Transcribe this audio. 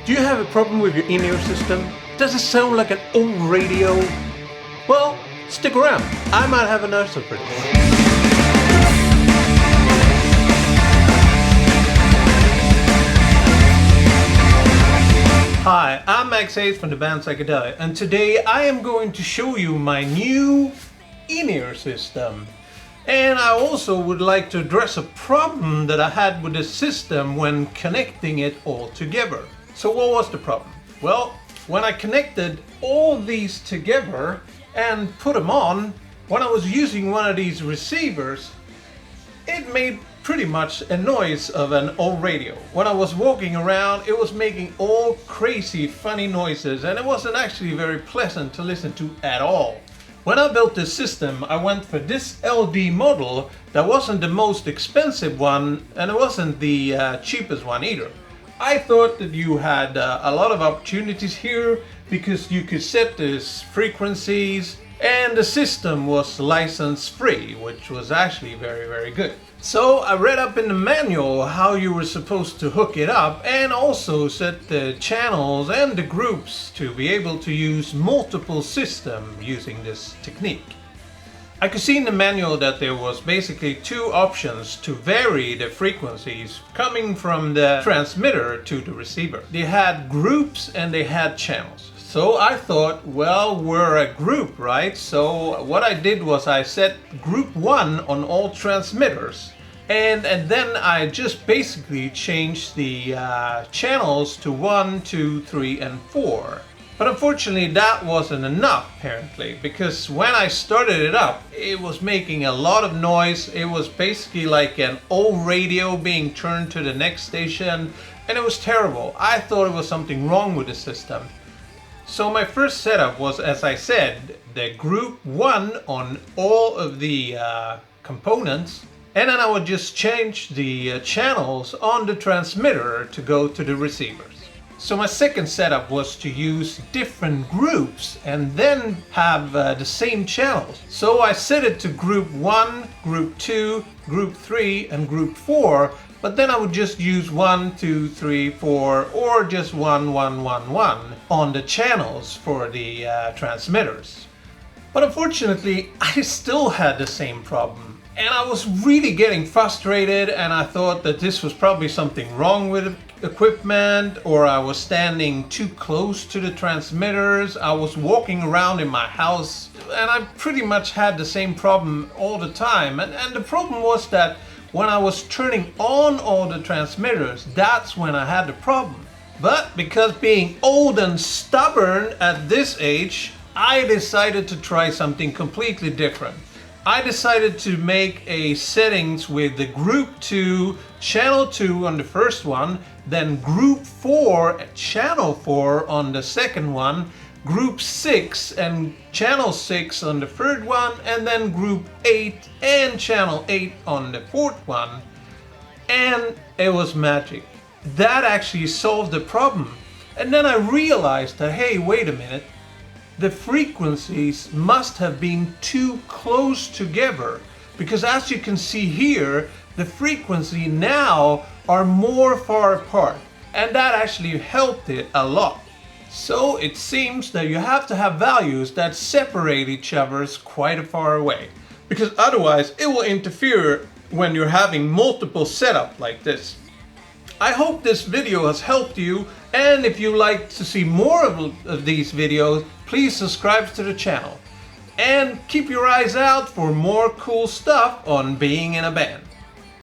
Do you have a problem with your in-ear system? Does it sound like an old radio? Well, stick around. I might have an answer for this. Hi, I'm Max Hayes from the band Psyckadeli, and today I am going to show you my new in-ear system. And I also would like to address a problem that I had with the system when connecting it all together. So what was the problem? Well, when I connected all these together and put them on, when I was using one of these receivers, it made pretty much a noise of an old radio. When I was walking around, it was making all crazy funny noises, and it wasn't actually very pleasant to listen to at all. When I built this system, I went for this LD model that wasn't the most expensive one, and it wasn't the cheapest one either. I thought that you had a lot of opportunities here because you could set these frequencies, and the system was license free, which was actually very good. So I read up in the manual how you were supposed to hook it up, and also set the channels and the groups to be able to use multiple systems using this technique. I could see in the manual that there was basically two options to vary the frequencies coming from the transmitter to the receiver. They had groups and they had channels. So I thought, well, we're a group, right? So what I did was I set group 1 on all transmitters, and then I just basically changed the channels to 1, 2, 3, and 4. But unfortunately that wasn't enough apparently, because when I started it up, it was making a lot of noise. It was basically like an old radio being turned to the next station, and it was terrible. I thought it was something wrong with the system. So my first setup was, as I said, the group 1 on all of the components, and then I would just change the channels on the transmitter to go to the receivers. So my second setup was to use different groups and then have the same channels. So I set it to group 1, group 2, group 3 and group 4, but then I would just use 1, 2, 3, 4 or just 1, 1, 1, 1 on the channels for the transmitters. But unfortunately I still had the same problem. And I was really getting frustrated, and I thought that this was probably something wrong with the equipment, or I was standing too close to the transmitters. I was walking around in my house and I pretty much had the same problem all the time. And the problem was that when I was turning on all the transmitters, that's when I had the problem. But because being old and stubborn at this age, I decided to try something completely different. I decided to make a settings with the group 2, channel 2 on the first one, then group 4, channel 4 on the second one, group 6 and channel 6 on the third one, and then group 8 and channel 8 on the fourth one. And it was magic. That actually solved the problem. And then I realized that, hey, wait a minute. The frequencies must have been too close together, because as you can see here, the frequency now are more far apart, and that actually helped it a lot. So it seems that you have to have values that separate each other quite far away, because otherwise it will interfere when you're having multiple setups like this. I hope this video has helped you, and if you like to see more of these videos, please subscribe to the channel. And keep your eyes out for more cool stuff on being in a band.